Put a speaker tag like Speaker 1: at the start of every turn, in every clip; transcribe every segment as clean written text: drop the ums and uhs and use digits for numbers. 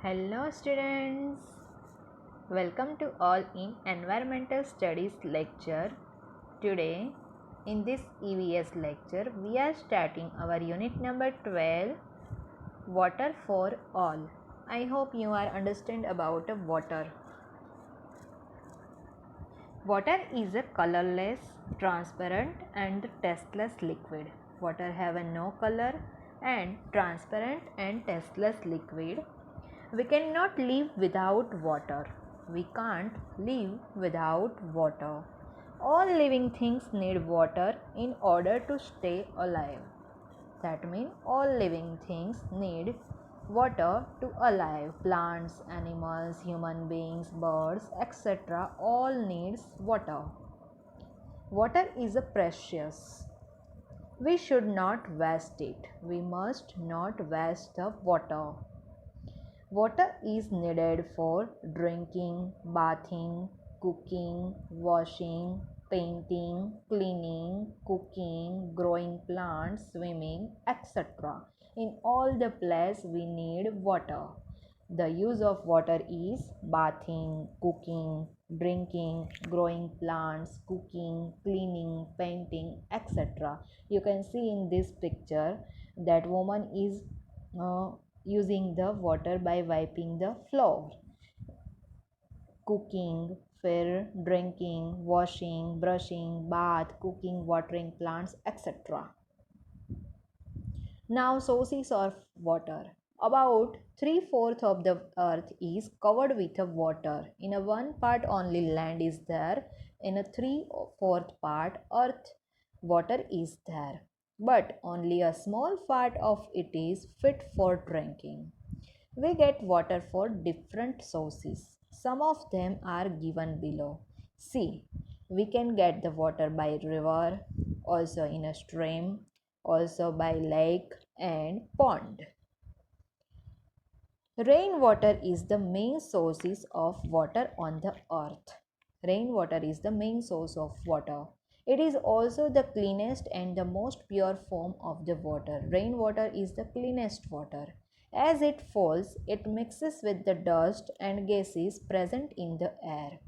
Speaker 1: Hello students, welcome to all in Environmental Studies lecture. Today in this EVS lecture we are starting our unit number 12, Water for All. I hope you are understand about water. Water is a colorless, transparent and tasteless liquid. Water have a no color and transparent and tasteless liquid. We cannot live without water. We can't live without water. All living things need water in order to stay alive. That means all living things need water to alive. Plants, animals, human beings, birds, etc. all needs water. Water is a precious. We should not waste it. We must not waste the water. Water is needed for drinking, bathing, cooking, washing, painting, cleaning, cooking, growing plants, swimming, etc. In all the places we need water. The use of water is bathing, cooking, drinking, growing plants, cooking, cleaning, painting, etc. You can see in this picture that woman is using the water by wiping the floor. Cooking, for drinking, washing, brushing, bath, cooking, watering plants, etc. Now, sources of water. About 3/4 of the earth is covered with water. In a one part only land is there. In a 3/4 part earth water is there. But only a small part of it is fit for drinking. We get water for different sources. Some of them are given below. See, we can get the water by river, also in a stream, also by lake and pond. Rainwater is the main sources of water on the earth. Rainwater is the main source of water. It is also the cleanest and the most pure form of the water. Rainwater is the cleanest water. As it falls, it mixes with the dust and gases present in the air.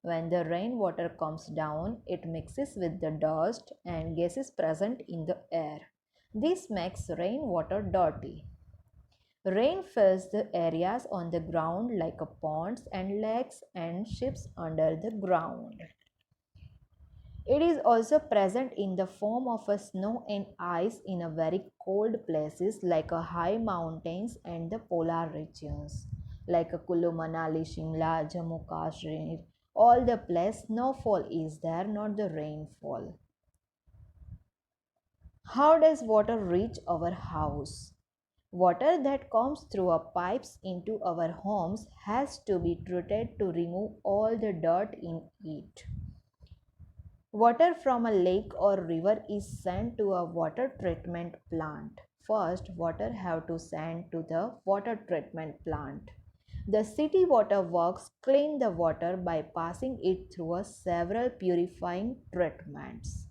Speaker 1: When the rainwater comes down, it mixes with the dust and gases present in the air. This makes rainwater dirty. Rain fills the areas on the ground like ponds and lakes and ships under the ground. It is also present in the form of a snow and ice in a very cold places like a high mountains and the polar regions like a Kulu, Manali, Shimla, Jammu, Kashmir. All the place snowfall is there, not the rainfall. How does water reach our house? Water that comes through our pipes into our homes has to be treated to remove all the dirt in it. Water from a lake or river is sent to a water treatment plant. First, water have to send to the water treatment plant. The city water works clean the water by passing it through several purifying treatments.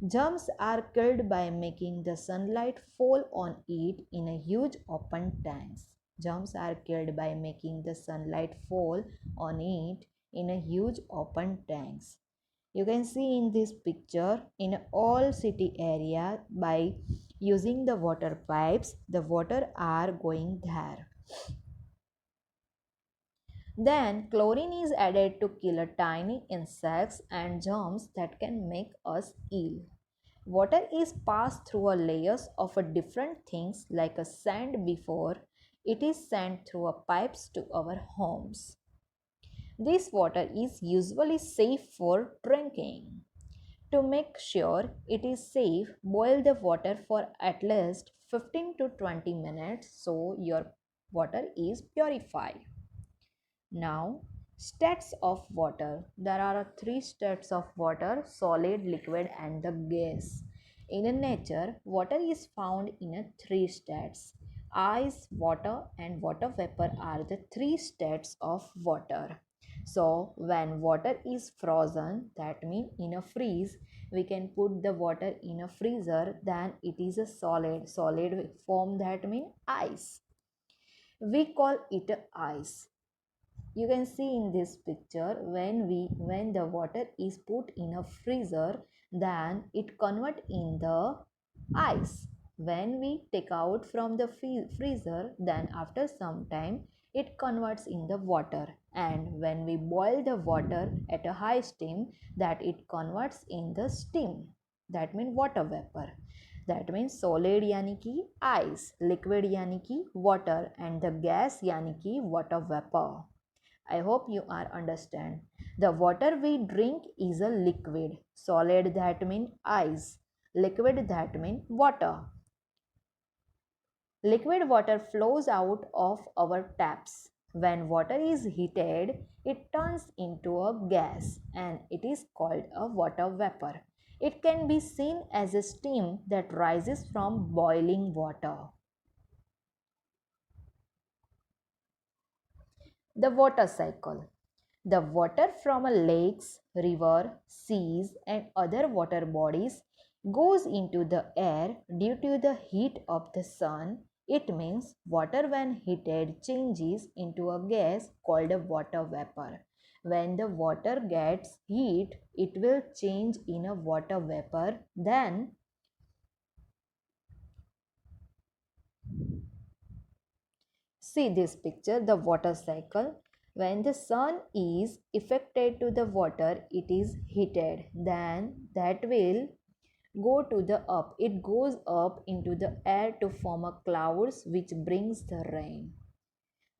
Speaker 1: Germs are killed by making the sunlight fall on it in a huge open tanks. Germs are killed by making the sunlight fall on it in a huge open tanks. You can see in this picture in all city area by using the water pipes, the water are going there. Then chlorine is added to kill tiny insects and germs that can make us ill. Water is passed through a layers of a different things like a sand before it is sent through a pipes to our homes. This water is usually safe for drinking. To make sure it is safe, boil the water for at least 15 to 20 minutes so your water is purified. Now, states of water. There are three states of water: solid, liquid, and the gas. In nature, water is found in three states. Ice, water, and water vapor are the three states of water. So, when water is frozen, that means in a freeze, we can put the water in a freezer, then it is a solid form, that means ice. we call it ice. You can see in this picture, when the water is put in a freezer, then it convert in the ice. When we take out from the freezer, then after some time it converts in the water, and when we boil the water at a high steam, that it converts in the steam, that means water vapor. That means solid यानी कि ice, liquid यानी कि water, and the gas यानी कि water vapor. I hope you are understand. The water we drink is a liquid. Solid that mean ice. Liquid that mean water. Liquid water flows out of our taps. When water is heated, it turns into a gas and it is called a water vapor. It can be seen as a steam that rises from boiling water. The water cycle. The water from a lakes, river, seas and other water bodies goes into the air due to the heat of the sun. It means water when heated changes into a gas called a water vapor. When the water gets heat, it will change in a water vapor. Then see this picture, the water cycle. When the sun is affected to the water, it is heated. Then that will go to the up. It goes up into the air to form a clouds which brings the rain.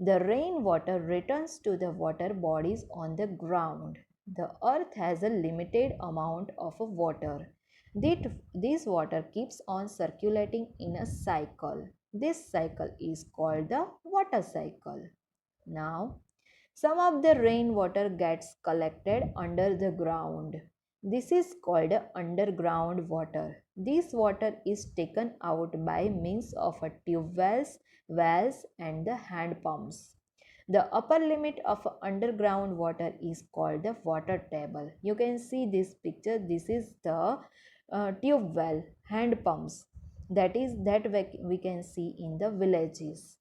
Speaker 1: The rainwater returns to the water bodies on the ground. The earth has a limited amount of water. This water keeps on circulating in a cycle. This cycle is called the water cycle. Now, some of the rainwater gets collected under the ground. This is called underground water. This water is taken out by means of a tube wells, and the hand pumps. The upper limit of underground water is called the water table. You can see this picture. This is the tube well, hand pumps. That is that we can see in the villages.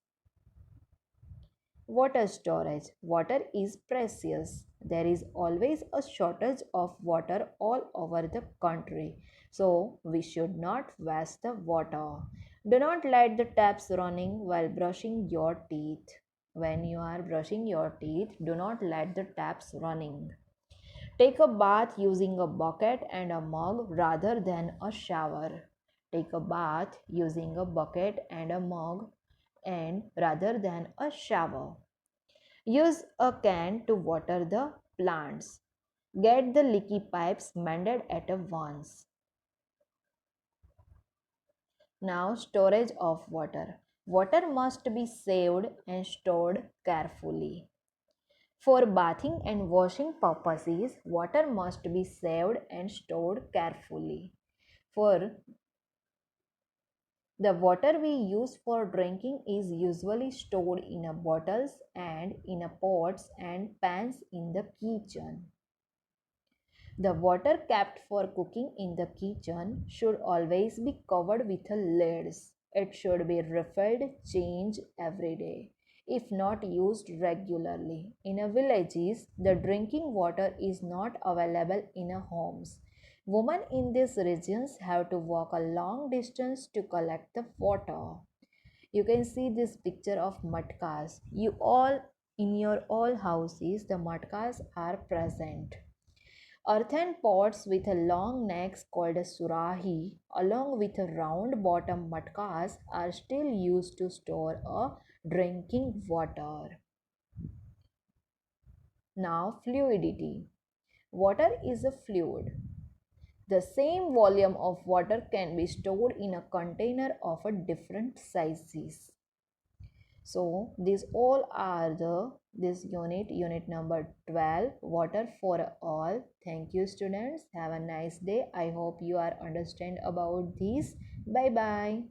Speaker 1: Water storage. Water is precious. There is always a shortage of water all over the country. So we should not waste the water. Do not let the taps running while brushing your teeth. When you are brushing your teeth, do not let the taps running. Take a bath using a bucket and a mug rather than a shower. Take a bath using a bucket and a mug and rather than a shower. Use a can to water the plants. Get the leaky pipes mended at once. Now, storage of water. Water must be saved and stored carefully. For bathing and washing purposes, water must be saved and stored carefully. For the water we use for drinking is usually stored in a bottles and in a pots and pans in the kitchen. The water kept for cooking in the kitchen should always be covered with a lids. It should be refilled, changed every day, if not used regularly. In a villages, the drinking water is not available in a homes. Women in these regions have to walk a long distance to collect the water. You can see this picture of matkas. You all in your all houses, the matkas are present. Earthen pots with a long necks called a surahi along with a round bottom matkas are still used to store a drinking water. Now fluidity. Water is a fluid. The same volume of water can be stored in a container of a different sizes. So these all are the this unit number 12, water for all. Thank you students. Have a nice day. I hope you are understand about this. Bye bye.